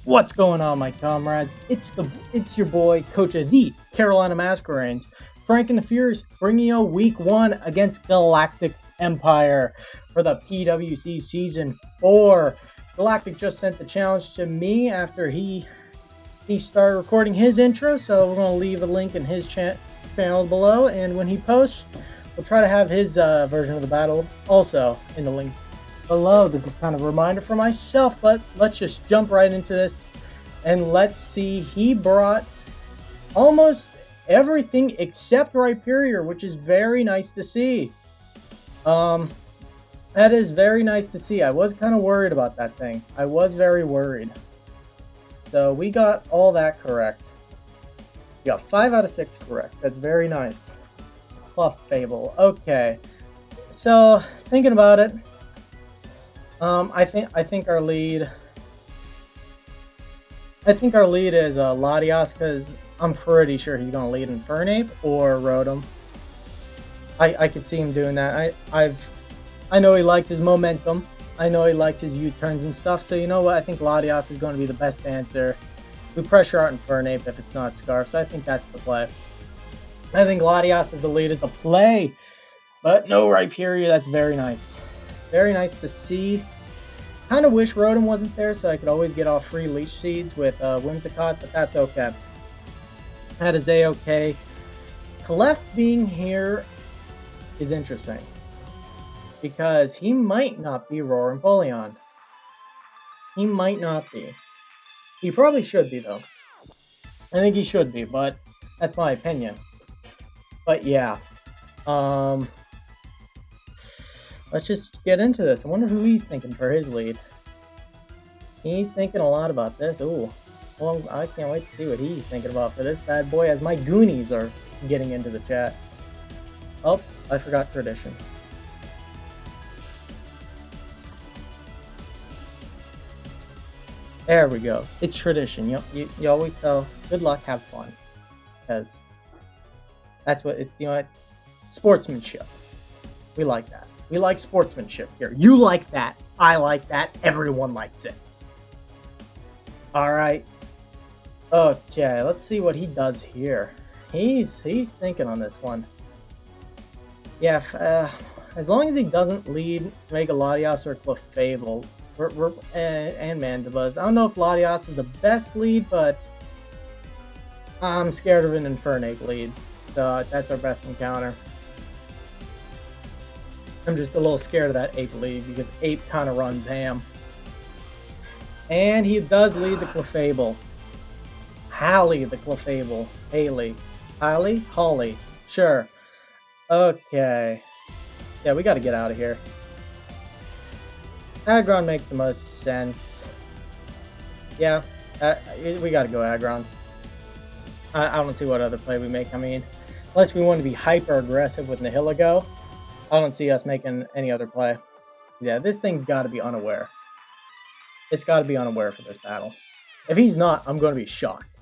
What's going on, my comrades? It's your boy, Coach of the Carolina Masquerains, Frank and the Furious, bringing you week 1 against Galactic Empire for the PWC Season 4. Galactic just sent the challenge to me after he started recording his intro, so we're going to leave a link in his channel below, and when he posts, we'll try to have his version of the battle also in the link below. This is kind of a reminder for myself, but let's just jump right into this and let's see. He brought almost everything except Rhyperior, which is very nice to see. That is very nice to see. I was kind of worried about that thing. I was very worried. So we got all that correct. We got 5 out of 6 correct. That's very nice. Fable. Okay. So thinking about it, I think our lead. I think our lead is Latias, because I'm pretty sure he's going to lead Infernape or Rotom. I could see him doing that. I know he likes his momentum. I know he likes his U-turns and stuff. So you know what? I think Latias is going to be the best answer. We pressure out Infernape if it's not Scarf. So I think that's the play. I think Latias is the lead, is the play. But no Rhyperior. That's very nice. Very nice to see. Kind of wish Rotom wasn't there so I could always get all free Leech Seeds with Whimsicott, but that's okay. That is a-okay. Clef being here is interesting, because he might not be Roaring. He might not be. He probably should be, though. I think he should be, but that's my opinion. But yeah. Let's just get into this. I wonder who he's thinking for his lead. He's thinking a lot about this. Ooh. Well, I can't wait to see what he's thinking about for this bad boy, as my Goonies are getting into the chat. Oh, I forgot tradition. There we go. It's tradition. You always tell, good luck, have fun. Because that's what it's, you know, sportsmanship. We like that. We like sportsmanship here. You like that. I like that. Everyone likes it. Alright. Okay, let's see what he does here. He's thinking on this one. Yeah, as long as he doesn't lead Mega Latias or Clefable and Mandibuzz. I don't know if Latias is the best lead, but I'm scared of an Infernape lead. So that's our best encounter. I'm just a little scared of that Ape lead, because Ape kind of runs ham. And he does lead the Clefable. Hallie the Clefable. Holly. Sure. Okay. Yeah, we got to get out of here. Aggron makes the most sense. Yeah, we got to go Aggron. I don't see what other play we make. I mean, unless we want to be hyper aggressive with Nihilego, I don't see us making any other play. Yeah, this thing's got to be unaware. It's got to be unaware for this battle. If he's not, I'm going to be shocked.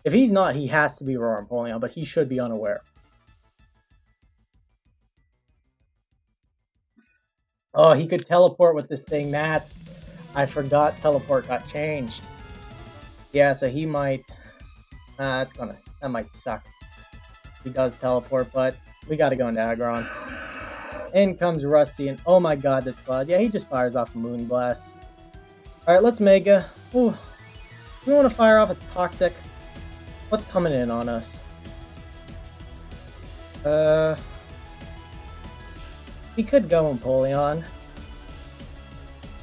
If he's not, he has to be Roaring, but he should be unaware. Oh, he could teleport with this thing. I forgot teleport got changed. Yeah, so he might... that might suck. He does teleport, but we got to go into Aggron. In comes Rusty, and oh my god, that's loud. Yeah, he just fires off a Moonblast. Alright, let's Mega. Ooh. We want to fire off a Toxic. What's coming in on us? He could go Empoleon.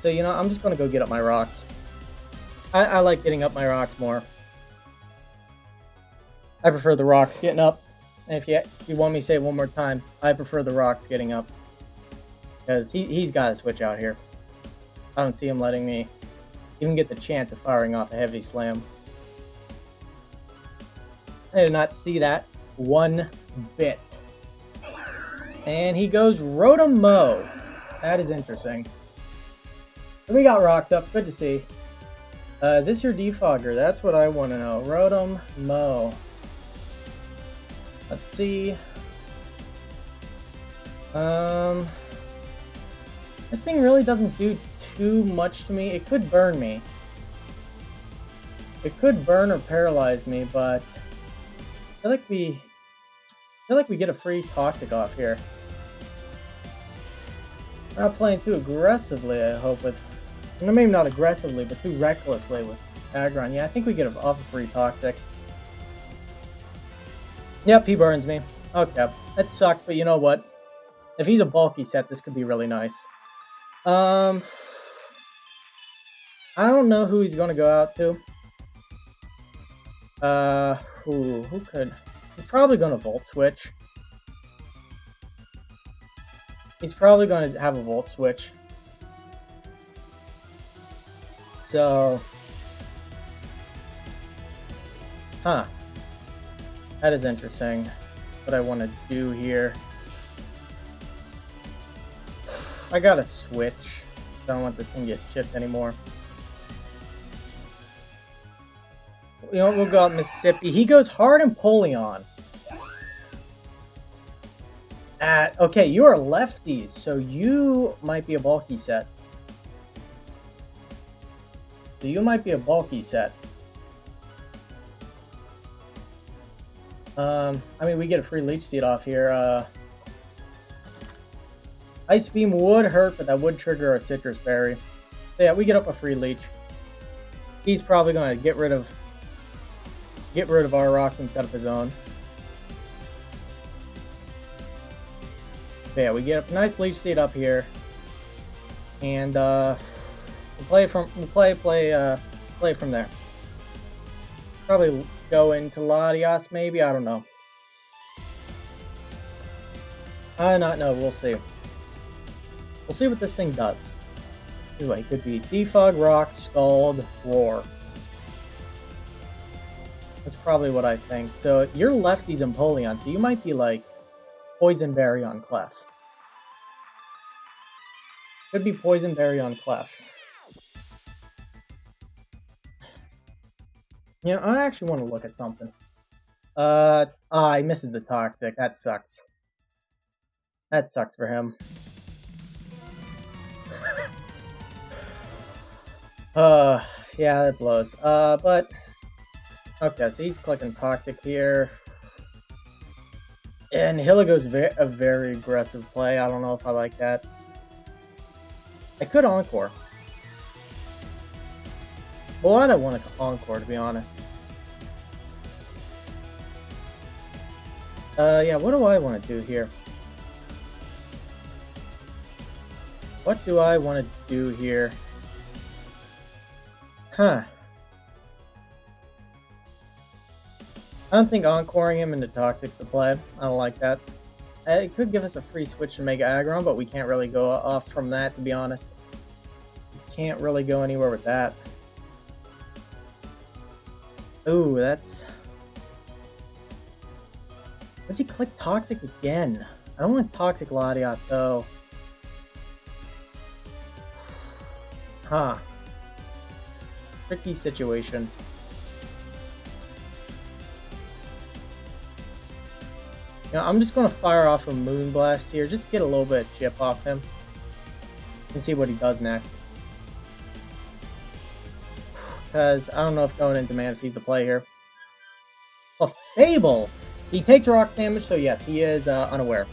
So, you know, I'm just going to go get up my rocks. I like getting up my rocks more. I prefer the rocks getting up. And if you want me to say it one more time, I prefer the rocks getting up. Because he's got to switch out here. I don't see him letting me even get the chance of firing off a Heavy Slam. I did not see that one bit. And he goes Rotom Mow. That is interesting. So we got rocks up. Good to see. Is this your defogger? That's what I want to know. Rotom Mow. Let's see. This thing really doesn't do too much to me. It could burn me. It could burn or paralyze me, but I feel like we get a free toxic off here. We're not playing too aggressively, I hope, with... maybe not aggressively, but too recklessly with Aggron. Yeah, I think we get off a free toxic. Yep, he burns me. Okay, that sucks, but you know what? If he's a bulky set, this could be really nice. I don't know who he's going to go out to. Who could? He's probably going to Volt Switch. He's probably going to have a Volt Switch. So... huh. That is interesting. What I want to do here. I gotta switch. I don't want this thing to get chipped anymore. You know, we'll go up Mississippi. He goes hard Empoleon. Okay, you are lefties, so you might be a bulky set. So you might be a bulky set. I mean, we get a free Leech Seed off here. Ice Beam would hurt, but that would trigger a Citrus Berry. So yeah, we get up a free Leech. He's probably going to get rid of our rocks and set up his own. So yeah, we get a nice Leech Seed up here, and we'll play from there. Probably go into Latias, maybe. I don't know. I do not know. We'll see. We'll see what this thing does. This way, it could be Defog, Rock, Scald, Roar. That's probably what I think. So you're lefties Empoleon, so you might be like Poison Berry on Clef. Could be Poison Berry on Clef. Yeah, I actually want to look at something. He misses the Toxic. That sucks. That sucks for him. Yeah, that blows. But okay, so he's clicking Toxic here. And Hiligo's a very aggressive play. I don't know if I like that. I could Encore. Well, I don't want to Encore, to be honest. Yeah, what do I want to do here? What do I want to do here? Huh. I don't think Encoring him into Toxic's the play. I don't like that. It could give us a free switch to make Aggron, but we can't really go off from that, to be honest. We can't really go anywhere with that. Ooh, that's... Does he click Toxic again? I don't want Toxic Latias, though. Huh. Tricky situation. You know, I'm just going to fire off a Moonblast here, just to get a little bit of chip off him. And see what he does next. Because I don't know if going into Manaphy's the play here. A Fable! He takes rock damage, so yes, he is unaware.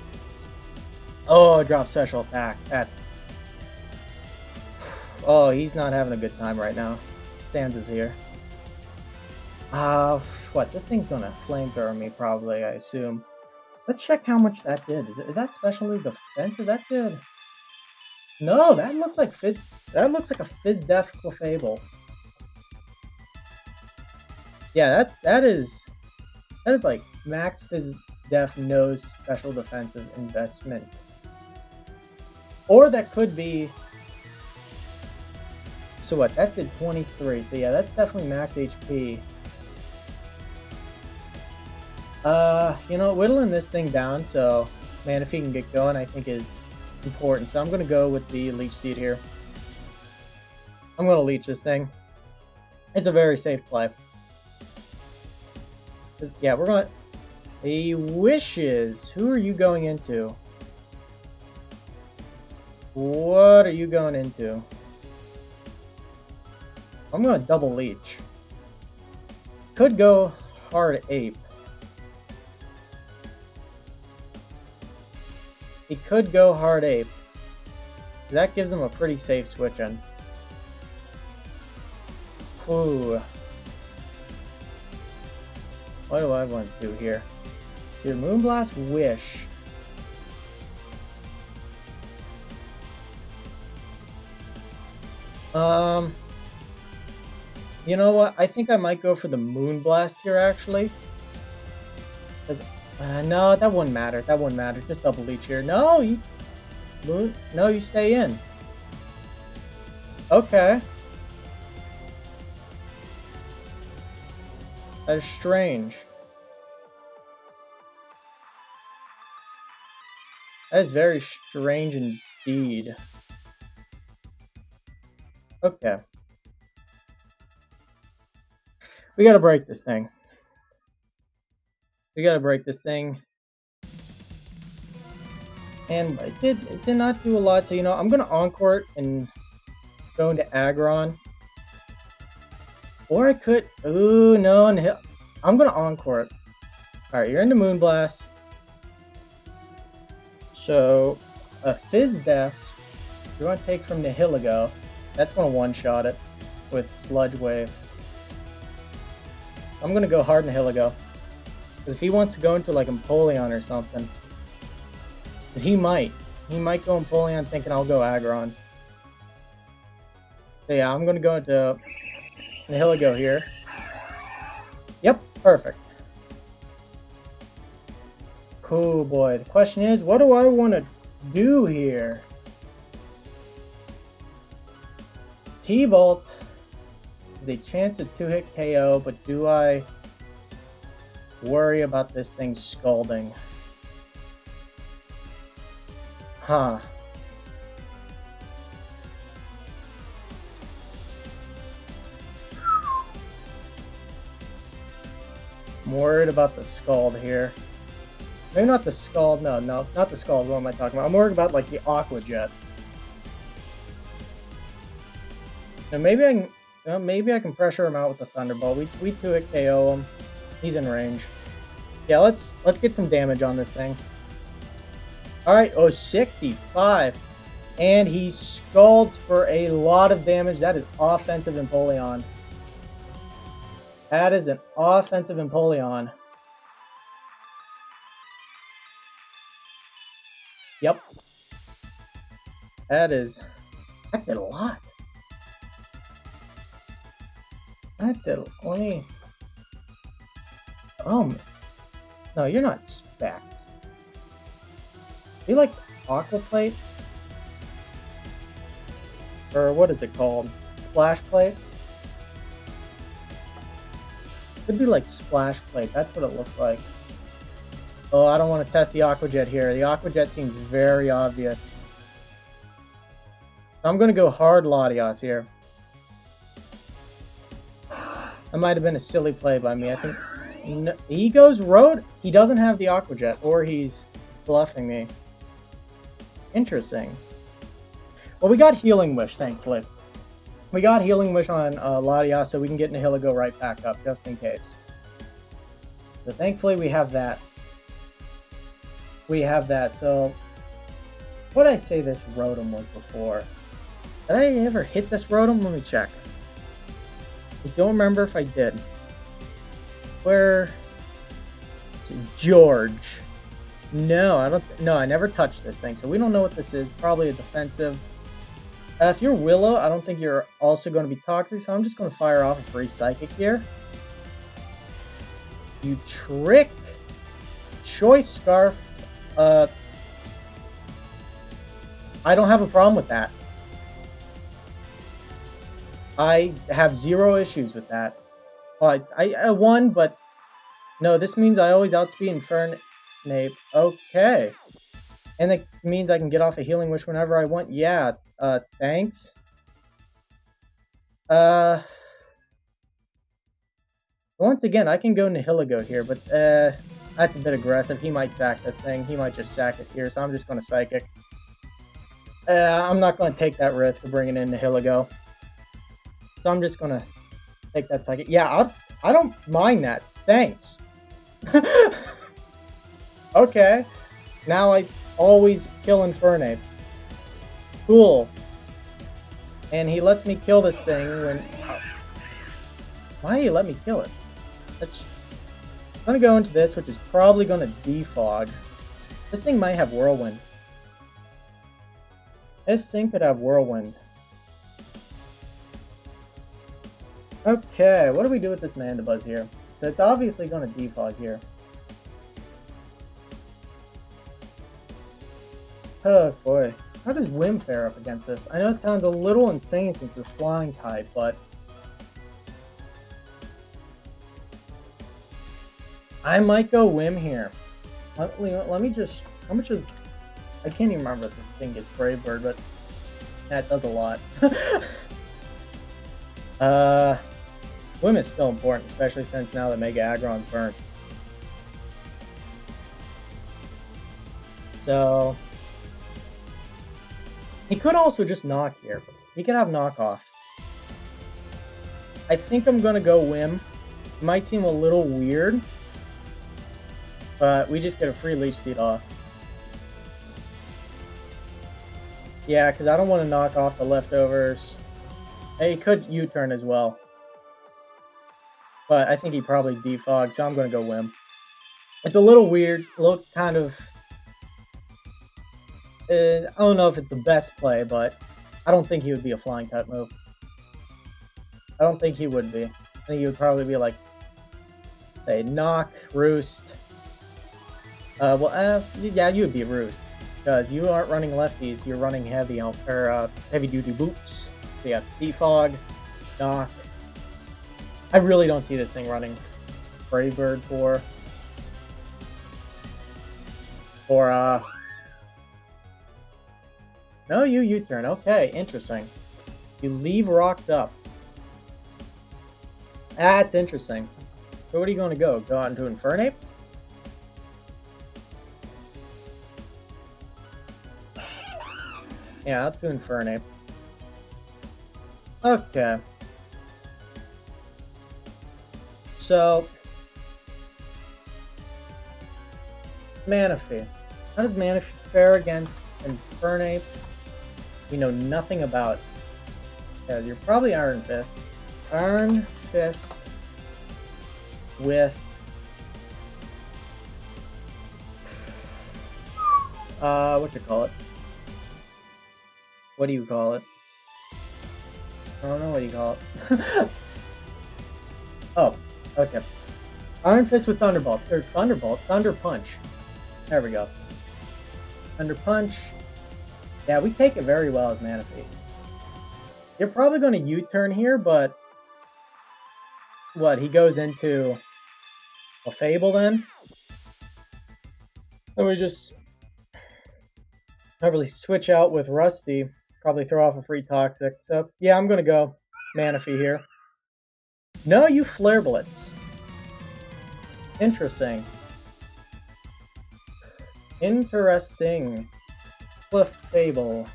Oh, drop special attack. Oh, he's not having a good time right now. Stanza's here. What? This thing's gonna flamethrower me, probably, I assume. Let's check how much that did. Is that specially defensive? That did... No, that looks like Fizz... That looks like a Fizz Def Clefable. Yeah, that is like max Fizz Def, no special defensive investment. Or that could be... So what, that did 23, so yeah, that's definitely max HP. You know, whittling this thing down, so Manaphy can get going, I think is important. So I'm going to go with the Leech Seed here. I'm going to Leech this thing. It's a very safe play. Yeah, we're going... A Wishes! Who are you going into? What are you going into? I'm going to double Leech. Could go hard ape. He could go hard ape. That gives him a pretty safe switch in. Ooh. What do I want to do here? So Moonblast Wish. You know what? I think I might go for the Moonblast here, actually. Because, no, that wouldn't matter. That wouldn't matter. Just double leech here. No, you stay in. Okay. That is strange. That is very strange indeed. Okay. We gotta break this thing. We gotta break this thing. And it did not do a lot, so you know, I'm gonna encore it and go into Aggron. Or I could, ooh, no, I'm gonna encore it. Alright, you're into Moonblast. So, a Fizz Death, you want to take from Nihilego. That's gonna one-shot it with Sludge Wave. I'm gonna go hard Nihilego. Because if he wants to go into like Empoleon or something, he might go Empoleon thinking I'll go Aggron. So yeah, I'm gonna go into Nihilego here. Yep, perfect. Cool boy. The question is, what do I want to do here? T-Bolt is a chance of 2-hit KO, but do I worry about this thing scalding? Huh. I'm worried about the scald here. Maybe not the scald, no, not the scald, what am I talking about? I'm worried about like the Aqua Jet. Now maybe I can pressure him out with the Thunderbolt. We 2-hit KO him. He's in range. Yeah, let's get some damage on this thing. Alright, 65. And he scalds for a lot of damage. That is offensive Empoleon. That is an offensive Empoleon. Yep. That did a lot. That did only. Oh, no, you're not Specs. You like Aqua Plate? Or what is it called? Splash Plate? Could be like Splash Plate. That's what it looks like. Oh, I don't want to test the Aqua Jet here. The Aqua Jet seems very obvious. I'm going to go hard Latios here. That might have been a silly play by me. I think he goes Road. He doesn't have the Aqua Jet, or he's bluffing me. Interesting. Well, we got Healing Wish, thankfully. We got Healing Wish on Latios, so we can get Nihilego right back up, just in case. So thankfully we have that. We have that, so... What did I say this Rotom was before? Did I ever hit this Rotom? Let me check. I don't remember if I did. Where... It's George. No, I never touched this thing, so we don't know what this is. Probably a defensive. If you're Willow, I don't think you're also going to be toxic, so I'm just going to fire off a free Psychic here. You trick. Choice Scarf. I don't have a problem with that. I have zero issues with that. Well, I won, but no, this means I always outspeed Infernape. Okay. And it means I can get off a Healing Wish whenever I want. Yeah, thanks. Once again, I can go Nihilego here, but that's a bit aggressive. He might sack this thing. He might just sack it here, so I'm just going to Psychic. I'm not going to take that risk of bringing in Nihilego. So I'm just going to take that Psychic. Yeah, I don't mind that. Thanks. Okay. Now I always kill Infernape. Cool. And he lets me kill this thing when... Why did he let me kill it? I'm gonna go into this, which is probably gonna defog. This thing might have Whirlwind. This thing could have Whirlwind. Okay, what do we do with this Mandibuzz here? So it's obviously gonna defog here. Oh boy. How does Whim fare up against this? I know it sounds a little insane since it's a flying type, but... I might go Whim here. Let me just... How much is... I can't even remember if this thing gets Brave Bird, but... That does a lot. Whim is still important, especially since now that Mega Aggron's burnt. So... He could also just knock here. He could have knockoff. I think I'm gonna go Whim. It might seem a little weird, but we just get a free Leech Seed off. Yeah, because I don't want to knock off the leftovers. He could U-turn as well, but I think he probably defogged, so I'm gonna go Whim. It's a little weird, a little kind of... I don't know if it's the best play, but I don't think he would be a flying type move. I don't think he would be. I think he would probably be like, say, Knock, Roost. Yeah, you would be Roost. Because you aren't running lefties, you're running heavy heavy-duty boots. So you have Defog, Knock. I really don't see this thing running Brave Bird for no, you U-turn. Okay, interesting. You leave rocks up. That's interesting. So what are you going to go? Go out into Infernape? Yeah, up to Infernape. Okay. So... Manaphy. How does Manaphy fare against Infernape? We know nothing about. Yeah, you're probably Iron Fist. Iron Fist with what you call it? What do you call it? I don't know what you call it. Oh, okay. Iron Fist with Thunderbolt, or Thunder Punch. There we go. Thunder Punch. Yeah, we take it very well as Manaphy. You're probably going to U-turn here, but... What, he goes into a Fable then? Then we just... probably switch out with Rusty. Probably throw off a free Toxic. So, yeah, I'm going to go Manaphy here. No, you Flare Blitz. Interesting. Interesting. Clefable.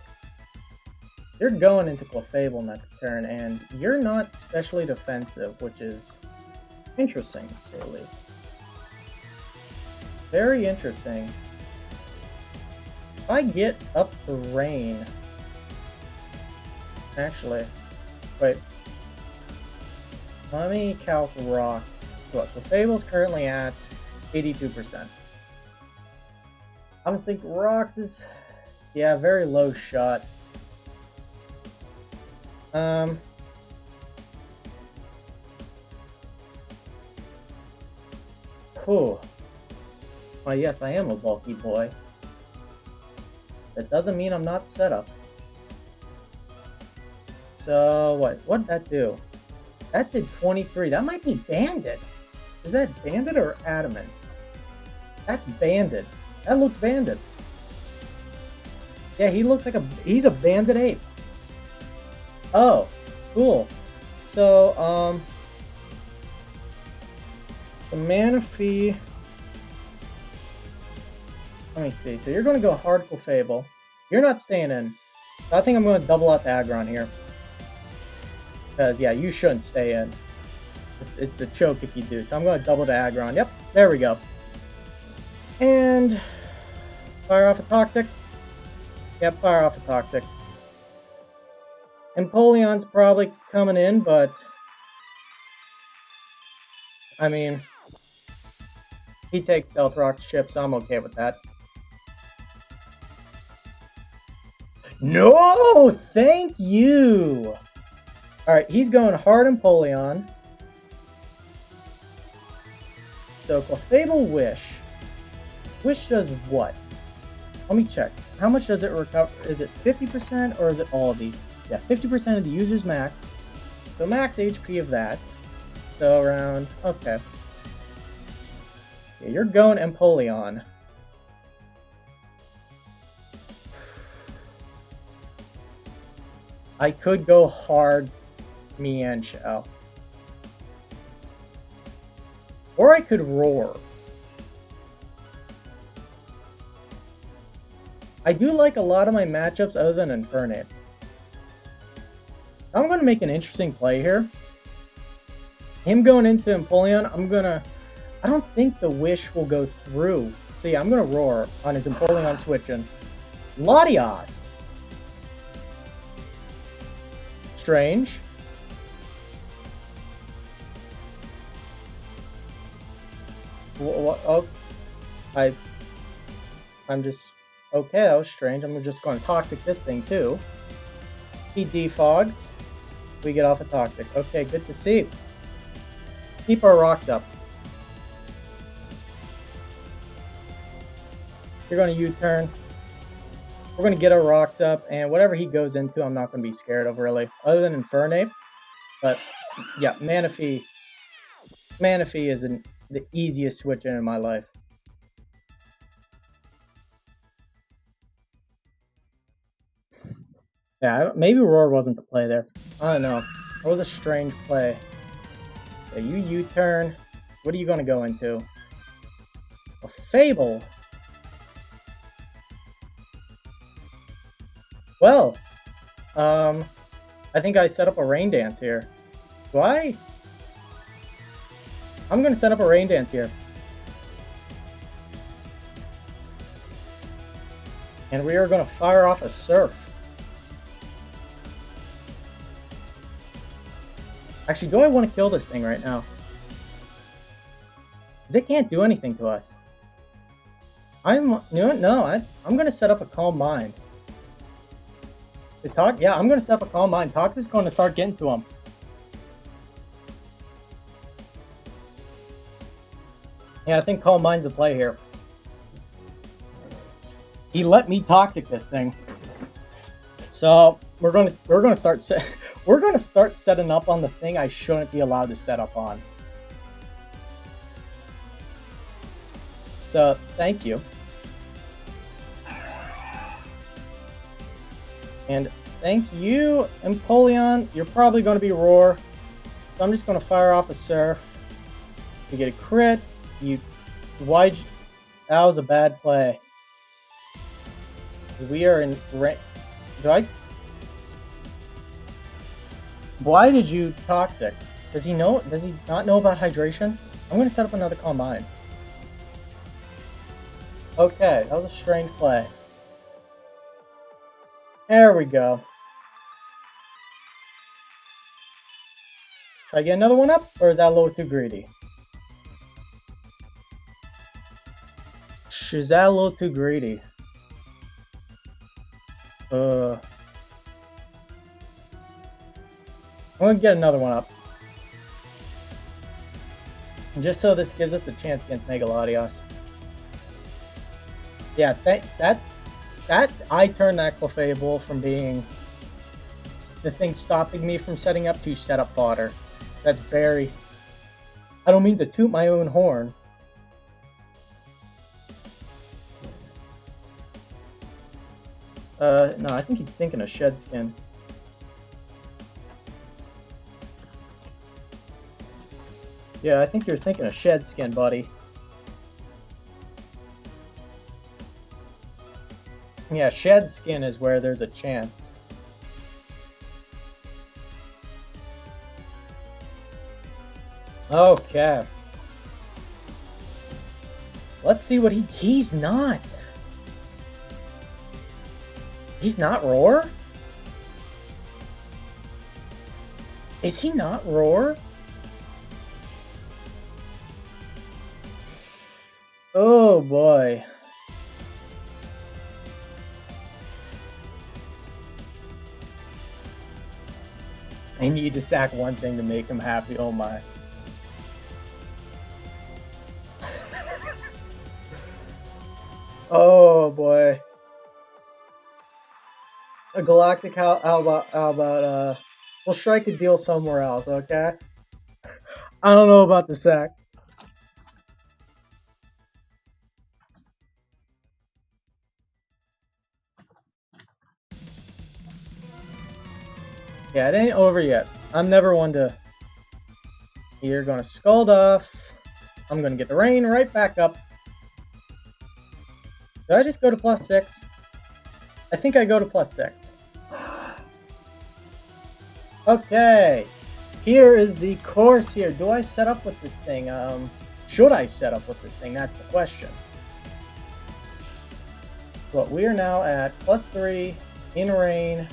You're going into Clefable next turn, and you're not specially defensive, which is interesting, to say the least. Very interesting. If I get up the rain... Actually, wait. Let me calc rocks. What, Clefable's currently at 82%. I don't think rocks is... Yeah, very low shot. Cool. Well, yes, I am a bulky boy. That doesn't mean I'm not set up. So, what'd that do? That did 23. That might be Banded. Is that Banded or Adamant? That's Banded. That looks Banded. Yeah, he looks like he's a Banded ape. Oh, cool. So, the Manaphy... Let me see. So you're going to go hard Clefable. You're not staying in. So I think I'm going to double out the Aggron here. Because, yeah, you shouldn't stay in. It's a choke if you do. So I'm going to double to Aggron. Yep, there we go. And fire off a Toxic. Yep, fire off a Toxic. Empoleon's probably coming in, but I mean, he takes Stealth Rock's chip, so I'm okay with that. No! Thank you! Alright, he's going hard Empoleon. So, Clefable Wish. Wish does what? Let me check. How much does it recover? Is it 50% or is it all of the... Yeah, 50% of the user's max. So max HP of that. So around... Okay. Yeah, you're going Empoleon. I could go hard Mienshao. Or I could Roar. I do like a lot of my matchups other than Infernape. I'm going to make an interesting play here. Him going into Empoleon, I don't think the Wish will go through. So yeah, I'm going to Roar on his Empoleon switching. Latios. Strange. What? Oh, I'm just... Okay, that was strange. I'm just going to Toxic this thing too. He defogs. We get off a Toxic. Okay, good to see. Keep our rocks up. You're going to U-turn. We're going to get our rocks up, and whatever he goes into, I'm not going to be scared of, really. Other than Infernape. But, yeah, Manaphy. Manaphy is the easiest switch in my life. Yeah, maybe Roar wasn't the play there. I don't know. That was a strange play. Yeah, you U-turn. What are you going to go into? A Fable. Well, I think I set up a Rain Dance here. Do I? I'm going to set up a Rain Dance here. And we are going to fire off a Surf. Actually, do I want to kill this thing right now? Because it can't do anything to us. I'm going to set up a Calm Mind. Yeah, I'm going to set up a Calm Mind. Toxic's going to start getting to him. Yeah, I think Calm Mind's the play here. He let me Toxic this thing. So we're going to start setting up on the thing I shouldn't be allowed to set up on. So thank you. And thank you, Empoleon. You're probably going to be Roar. So I'm just going to fire off a Surf. You get a crit. That was a bad play. We are in... Why did you Toxic? Does he know? Does he not know about hydration? I'm going to set up another Calm Mind. Okay, that was a strange play. There we go. Should I get another one up? Or is that a little too greedy? Is that a little too greedy? I'm going to get another one up. Just so this gives us a chance against Mega Latios. Yeah, I turned that Clefable from being the thing stopping me from setting up to set up fodder. That's very... I don't mean to toot my own horn. No, I think he's thinking of Shed Skin. Yeah, I think you're thinking of Shed Skin, buddy. Yeah, Shed Skin is where there's a chance. Okay. Let's see what he's not. He's not Roar? Is he not Roar? Oh boy. I need to sack one thing to make him happy. Oh my. Oh boy. A Galactic, how about we'll strike a deal somewhere else, okay? I don't know about the sack. Yeah, it ain't over yet. I'm never one to... You're gonna scald off. I'm gonna get the rain right back up. Did I just go to +6? I think I go to +6. Okay. Here is the course here. Do I set up with this thing? Should I set up with this thing? That's the question. But we are now at +3 in rain.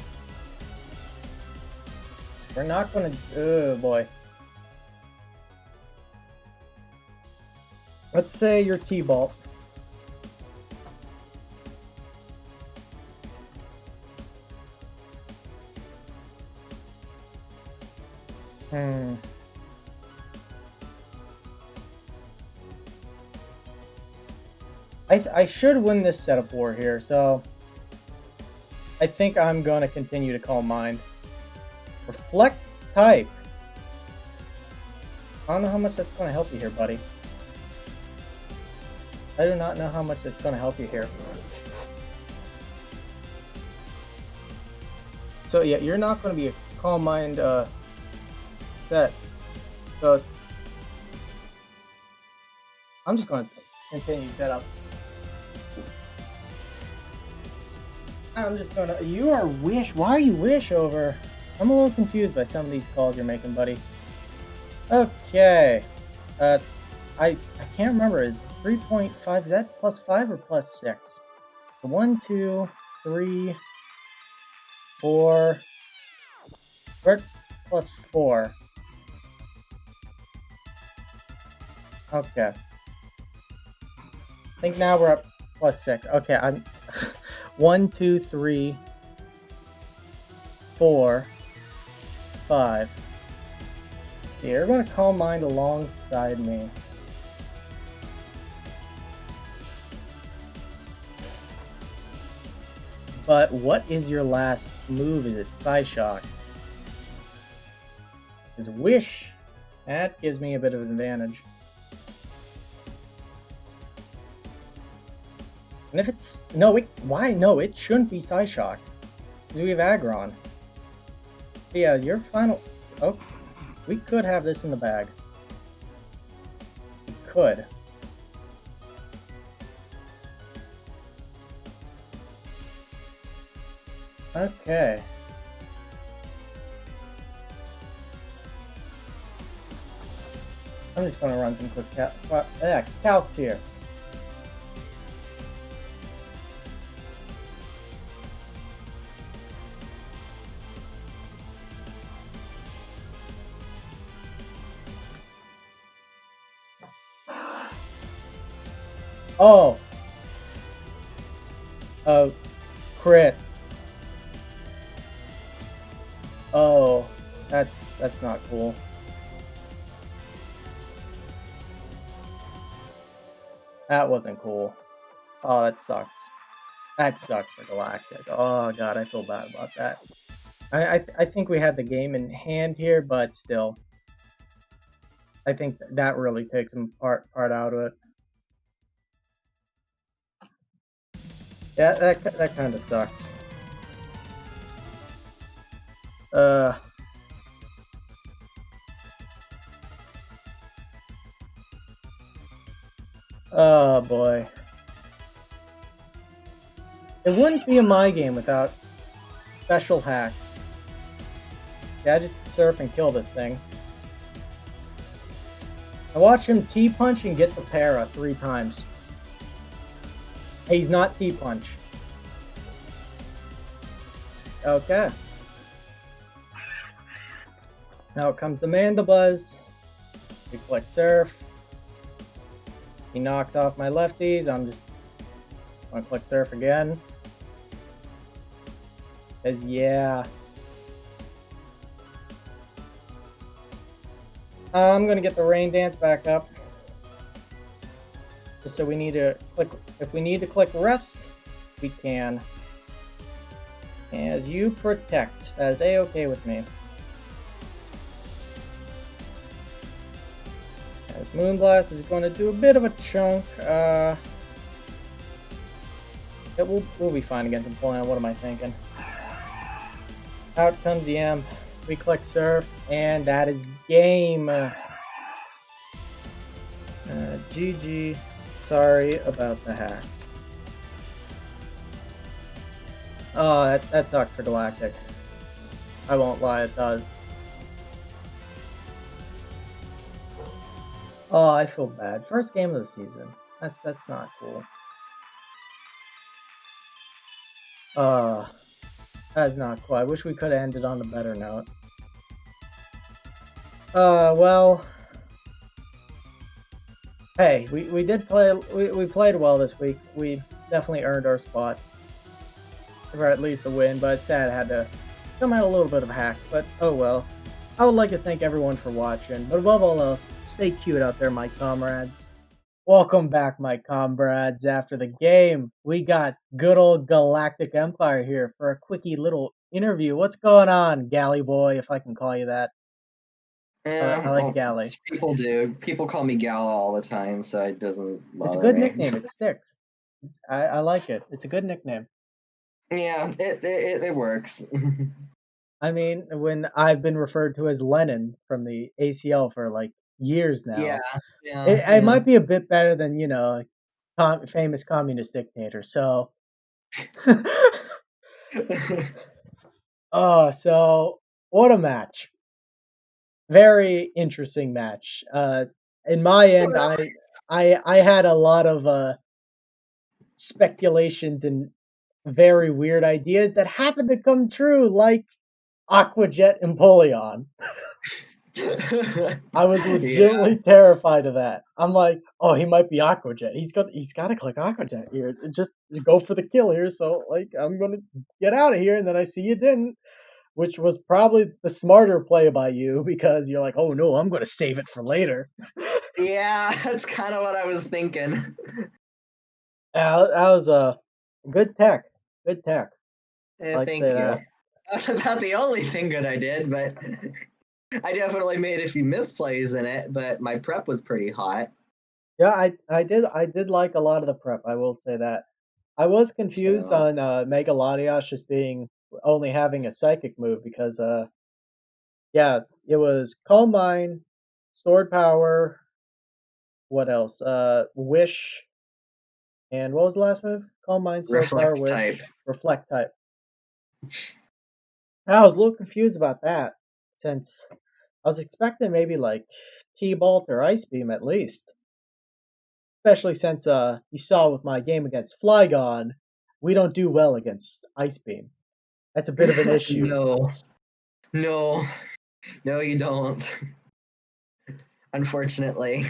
We're not gonna... Oh boy. Let's say you're T-Bolt. I should win this setup war here, so I think I'm going to continue to call mine. Reflect type. I don't know how much that's going to help you here, buddy. I do not know how much it's going to help you here. So yeah, you're not going to be a Calm Mind set. So I'm just going to continue setup. I'm just going to... You are Wish. Why are you Wish over? I'm a little confused by some of these calls you're making, buddy. Okay. I can't remember. Is 3.5, is that +5 or +6? 1, 2, 3, 4. We're at +4. Okay. I think now we're at +6. Okay, I'm 1, 2, 3, 4, 5. Yeah, you're going to Calm Mind alongside me. But what is your last move? Is it Psyshock? Is Wish? That gives me a bit of an advantage. And if it's... No, why? No, it shouldn't be Psyshock. Because we have Aggron. But yeah, your final... Oh, we could have this in the bag. We could. Okay. I'm just going to run some quick calcs here. Oh. Oh. Crit. Oh. That's not cool. That wasn't cool. Oh, that sucks. That sucks for Galactic. Oh god, I feel bad about that. I think we had the game in hand here, but still. I think that really takes some part out of it. Yeah, that kind of sucks. Oh boy. It wouldn't be a my game without special hacks. Yeah, just surf and kill this thing. I watched him T-punch and get the para 3 times. He's not T-punch. Okay. Now comes the Mandibuzz. We click Surf. He knocks off my lefties. I'm just going to click Surf again. Because, yeah. I'm going to get the Rain Dance back up. Just so we need to click. If we need to click Rest, we can. As you protect. That is A-okay with me. As Moonblast is going to do a bit of a chunk. We'll be fine against Empoleon. What am I thinking? Out comes the Imp. We click Surf, and that is game. GG. Sorry about the hacks. Oh, that sucks for Galactic. I won't lie, it does. Oh, I feel bad. First game of the season. That's not cool. That's not cool. I wish we could have ended on a better note. Well. Hey, we did play. We played well this week. We definitely earned our spot, or at least a win. But it's sad it had to come out a little bit of hacks. But oh well. I would like to thank everyone for watching. But above all else, stay cute out there, my comrades. Welcome back, my comrades. After the game, we got good old GalacticEmpire here for a quickie little interview. What's going on, Galley boy, if I can call you that? I like Galley. People do. People call me Gala all the time, so it doesn't bother me. It's a good nickname. It sticks. I like it. It's a good nickname. Yeah, it works. I mean, when I've been referred to as Lenin from the ACL for like years now, it might be a bit better than, you know, famous communist dictator. So, oh, so what a match! Very interesting match. In my end, I had a lot of speculations and very weird ideas that happened to come true, like Aquajet Empoleon. I was legitimately terrified of that. I'm like, oh, he might be Aquajet. He's got to click Aquajet here. Just go for the kill here. So like, I'm gonna get out of here, and then I see you didn't, which was probably the smarter play by you because you're like, oh no, I'm gonna save it for later. Yeah, that's kind of what I was thinking. That was a good tech. Good tech. Yeah, thank you. That's about the only thing good I did, but I definitely made a few misplays in it, but my prep was pretty hot. Yeah, I did like a lot of the prep, I will say that. I was confused on Mega Latias just only having a psychic move because yeah, it was Calm Mind, Stored Power, what else? Wish, and what was the last move? Calm Mind, Stored Power, Wish, Reflect type. And I was a little confused about that since I was expecting maybe like T-Bolt or Ice Beam at least. Especially since you saw with my game against Flygon, we don't do well against Ice Beam. That's a bit of an issue. No, you don't. Unfortunately.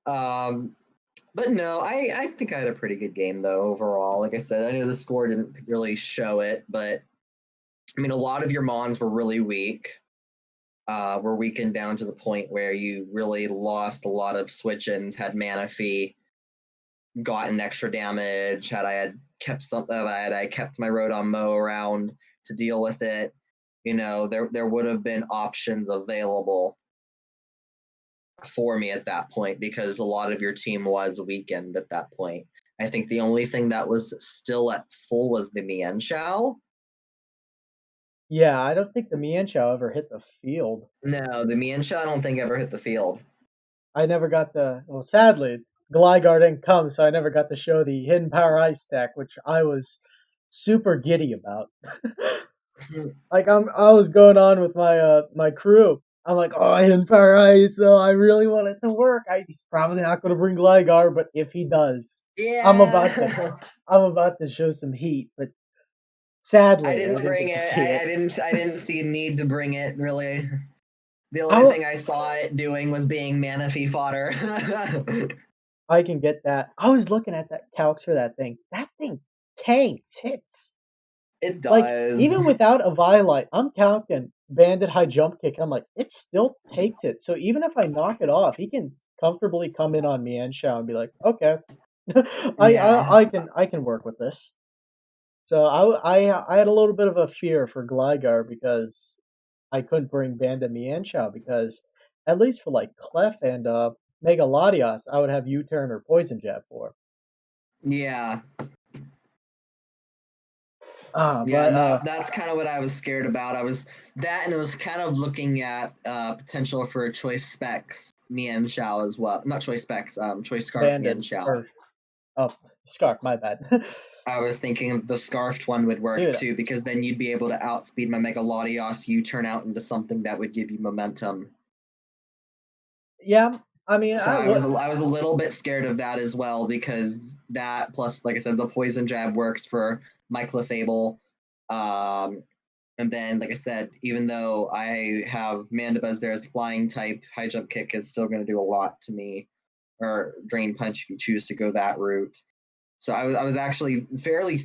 But no, I think I had a pretty good game though overall. Like I said, I know the score didn't really show it, but I mean, a lot of your mons were really weak. Were weakened down to the point where you really lost a lot of switch-ins, had Manaphy, gotten extra damage, had I kept my Rotom Mow around to deal with it, you know, there would have been options available for me at that point because a lot of your team was weakened at that point. I think the only thing that was still at full was the Mienshao. Yeah, I don't think the Mienshao ever hit the field. No, the Mienshao I don't think ever hit the field. I never got well, sadly, Gligar didn't come, so I never got to show the Hidden Power Ice Stack, which I was super giddy about. Like I was going on with my my crew, I'm like, oh, Empire Ice, so I really want it to work. He's probably not going to bring Gligar, but if he does, I'm about to, Yeah. I'm about to show some heat. But I sadly, I didn't didn't bring get to it. see it. I didn't see a need to bring it really. The only thing I saw it doing was being Manaphy fodder. I can get that. I was looking at that calcs for that thing. That thing tanks hits. It Like, does. even without a Violite, I'm calcing Bandit High Jump Kick. I'm like, it still takes it. So even if I knock it off, he can comfortably come in on Mienshao and be like, okay, Yeah. I can work with this. So I had a little bit of a fear for Gligar because I couldn't bring Bandit Mienshao because at least for like Clef and Mega Latios, I would have U-turn or Poison Jab for. Yeah. Yeah, But and that's kind of what I was scared about. I was that, and it was kind of looking at potential for a choice specs Mian Shao as well. Not choice specs, choice scarf Mian Bandit Shao. or Scarf, my bad. I was thinking the scarfed one would work Dude, too, because then you'd be able to outspeed my Mega Latios. You turn out into something that would give you momentum. yeah, I mean, So I was a little bit scared of that as well, because that plus, like I said, the poison jab works for my Clefable. And then, like I said, even though I have Mandibuzz there as flying type, high jump kick is still going to do a lot to me, or drain punch if you choose to go that route. So I was actually fairly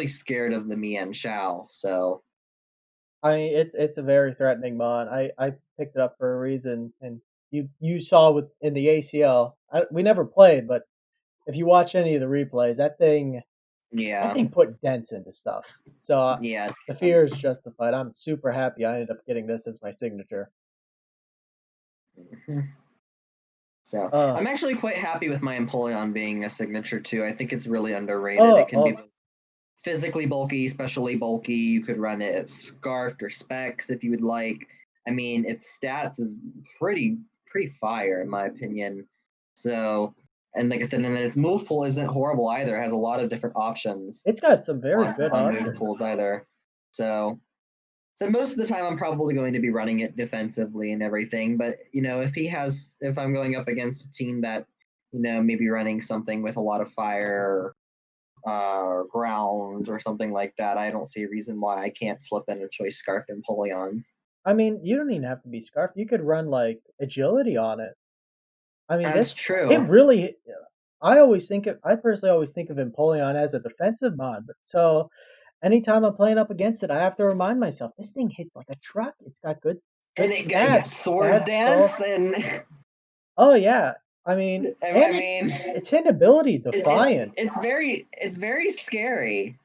scared of the Mian Shao. So I mean, it's a very threatening mon. I picked it up for a reason, and you saw with in the ACL. We never played, but if you watch any of the replays, that yeah, thing put dents into stuff. So yeah. the fear is justified. I'm super happy I ended up getting this as my signature. So Uh I'm actually quite happy with my Empoleon being a signature too. I think it's really underrated. oh It can be oh physically bulky, specially bulky. You could run it as scarfed or specs if you would like. I mean, its stats is pretty fire in my opinion. So, and like I said, and then its move pool isn't horrible either. It has a lot of different options it's got some very good on move options. pools either. So, so most of the time I'm probably going to be running it defensively and everything. But if I'm going up against a team that maybe running something with a lot of fire, ground or something like that, I don't see a reason why I can't slip in a choice scarf and Empoleon. I mean, you don't even have to be scarf. You could run like agility on it. I mean, That's this it true. really. I personally always think of Empoleon as a defensive mod. But so anytime I'm playing up against it, I have to remind myself this thing hits like a truck. It's got good And it got stats, Swords bad Dance, skull. and Oh yeah, I mean, I and mean, its hit ability defiant. it's very scary.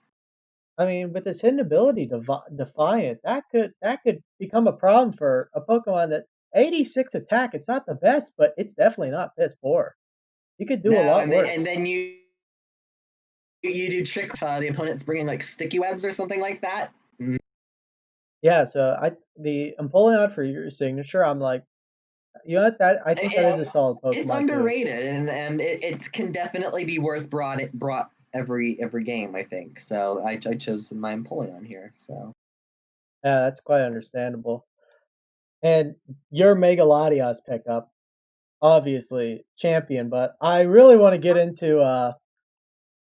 I mean, with its hidden ability defiant, that could become a problem for a Pokemon that 86 attack. It's not the best, but it's definitely not piss poor. You could do a No, lot and worse. then you do trick the opponent's bringing like sticky webs or something like that. Yeah, so the Empoleon for your signature, I'm like, you know what, that I think that is a solid It's Pokemon too. underrated, and it can definitely be worth brought every game. I think so. I chose my Empoleon here. So Yeah, that's quite understandable. And your Mega Latias pickup, obviously champion, but I really want to get into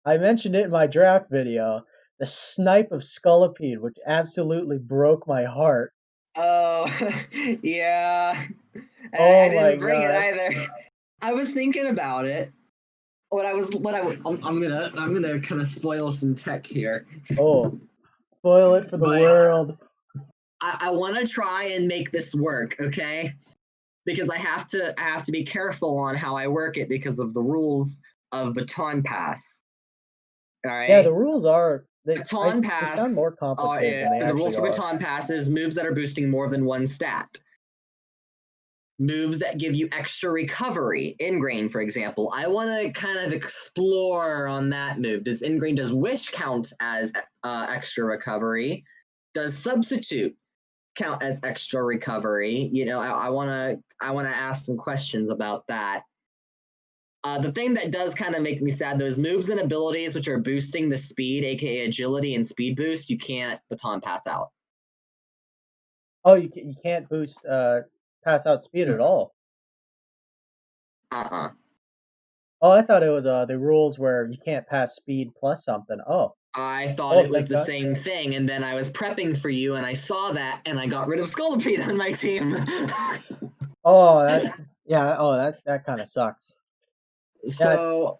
I mentioned it in my draft video, the snipe of Scolipede, which absolutely broke my heart. oh yeah, I Oh my didn't bring it god. either. I was thinking about it. I'm gonna kind of spoil some tech here, Oh, spoil it for the but world. I want to try and make this work, okay? Because I have to be careful on how I work it because of the rules of baton pass. All Yeah, the right, rules are baton they sound pass. more complicated than they For the actually rules for are. baton passes, moves that are boosting more than one stat. Moves that give you extra recovery. Ingrain, for example. I want to kind of explore on that move. Does Wish count as extra recovery? Does Substitute count as extra recovery? I want to ask some questions about that. The thing that does kind of make me sad, those moves and abilities which are boosting the speed, aka agility and speed boost, you can't baton pass out. Oh, you can't boost pass outspeed at all. Uh-uh. Oh, I thought it was the rules where you can't pass speed plus something. Oh, I thought oh, it was thank the God. same thing, and then I was prepping for you, and I saw that, and I got rid of Scolipede on my team. Oh, yeah. Oh, that kind of sucks. Yeah. So,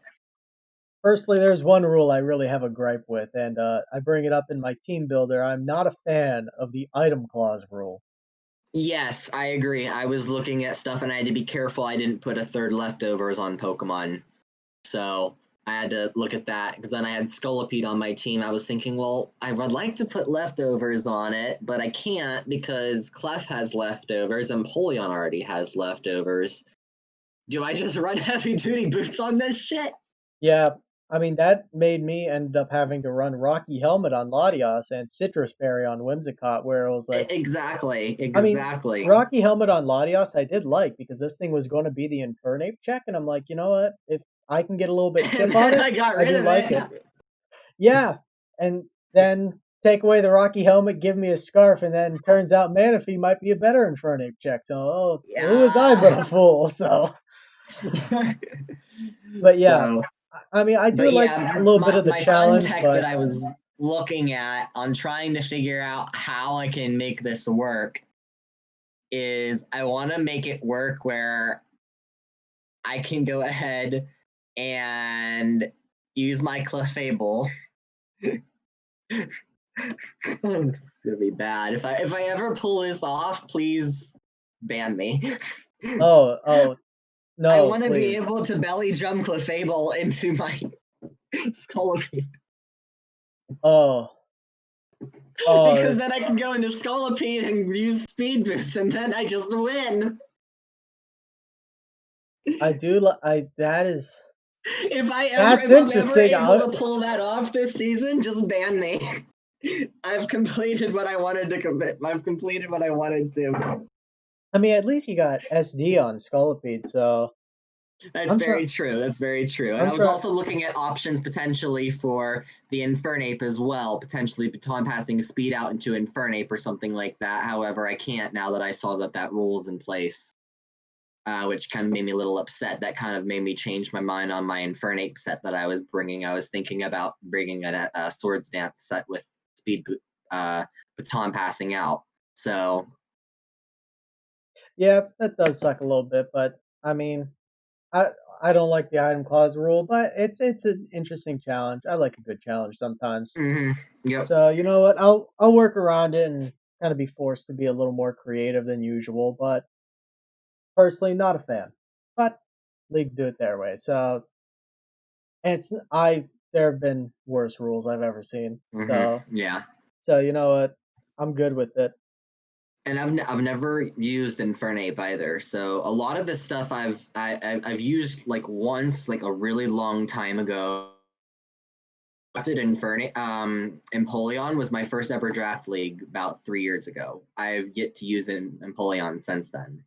Firstly, there's one rule I really have a gripe with, and I bring it up in my team builder. I'm not a fan of the item clause rule. yes, I agree. I was looking at stuff, and I had to be careful I didn't put a third leftovers on Pokemon. So I had to look at that because then I had Scolipede on my team. I was thinking, well, I would like to put leftovers on it, but I can't because Clef has leftovers and Polion already has leftovers. Do I just run heavy duty boots on this shit? Yeah, I mean that made me end up having to run Rocky Helmet on Latias and Citrus Berry on Whimsicott, where it was like, Exactly, I mean, exactly. Rocky Helmet on Latias I did like because this thing was going to be the Infernape check, and I'm like, you know what? If I can get a little bit And chip on then it, I got I rid do of like it. it. Yeah, and then take away the Rocky Helmet, give me a scarf, and then turns out Manaphy might be a better Infernape check. So, oh, who was I but Yeah. a fool? So, but yeah, So, I mean, I do but like yeah, a little bit my, of the my fun challenge, tech that but I was looking at on trying to figure out how I can make this work is I want to make it work where I can go ahead and use my Clefable. This is gonna be bad. If I ever pull this off, please ban me. oh, I no, want to be please. able to belly jump Clefable into my Scolipede Oh, oh, because then I this. can go into Scolipede and use Speed Boost, and then I just win. I do. That is. That's If I'm ever interesting. able to pull that off this season, just ban me. I've completed what I wanted to commit. I've completed what I wanted to. I mean, at least you got SD on Scolipede, so That's I'm trying. very true. That's very true. And I'm I was trying. also looking at options potentially for the Infernape as well, potentially baton passing speed out into Infernape or something like that. However, I can't now that I saw that rule is in place, which kind of made me a little upset. That kind of made me change my mind on my Infernape set that I was bringing. I was thinking about bringing a Swords Dance set with speed baton passing out. So Yeah, that does suck a little bit, but I mean, I I don't like the item clause rule, but it's an interesting challenge. I like a good challenge sometimes. yep. So you know what? I'll work around it and kind of be forced to be a little more creative than usual, but personally not a fan. But leagues do it their way. So it's I there have been worse rules I've ever seen. So Yeah. you know what? I'm good with it. And I've never used Infernape either. So a lot of this stuff I've used like once, like a really long time ago. Drafted Infernape. Empoleon was my first ever draft league about 3 years ago. I've yet to use Empoleon since then.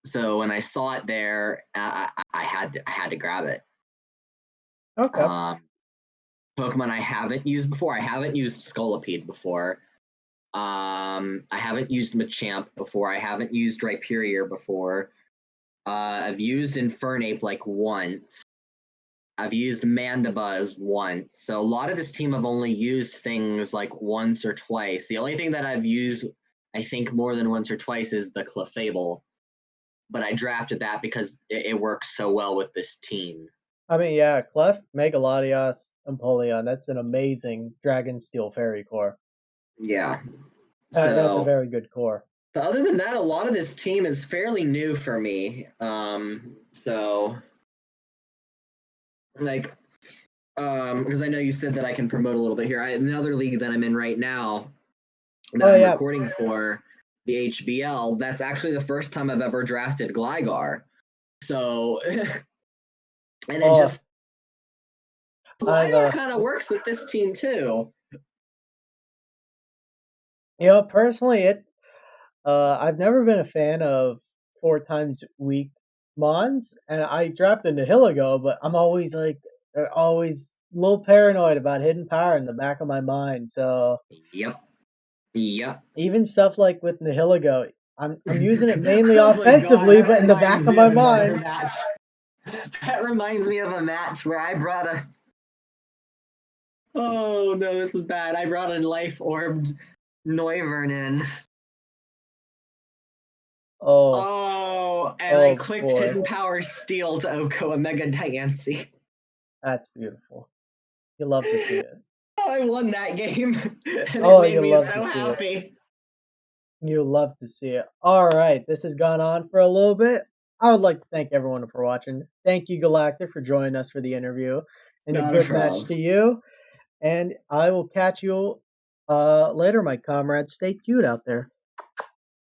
So when I saw it there, I had to grab it. Okay. Um, Pokemon I haven't used before. I haven't used Scolipede before. I haven't used Machamp before. I haven't used Rhyperior before. I've used Infernape like once. I've used Mandibuzz once. So a lot of this team I've only used things like once or twice. The only thing that I've used, I think, more than once or twice is the Clefable. But I drafted that because it works so well with this team. I mean, yeah, Clef, Megalodios, Empoleon. That's an amazing Dragon Steel Fairy core. Yeah. That's a So, very good core. but other than that, a lot of this team is fairly new for me. So like because I know you said that I can promote a little bit here. Another league that I'm in right now that Oh I'm yeah. recording for the HBL. That's actually the first time I've ever drafted Gligar. So, and it Oh, just I've Gligar kind of works with this team too. personally I've never been a fan of 4 times week mons, and I drafted Nihilego, but I'm always like always a little paranoid about hidden power in the back of my mind. So Yep. Yep. even stuff like with Nihilego, I'm using it mainly Oh my offensively, God, but in the back of my mind. match. That reminds me of a match where I brought a. Oh no, this is bad. I brought a life orbed Noivern in. Oh, And I oh clicked boy. Hidden Power Steel to Oko a Mega Diancie. That's beautiful. You love to see it. I won that game, and Oh, it made you me love so to see it. happy. You love to see it. All right, this has gone on for a little bit. I would like to thank everyone for watching. Thank you, Galactic, for joining us for the interview. And Not a a good match problem. to you. And I will catch you later, my comrades. Stay cute out there.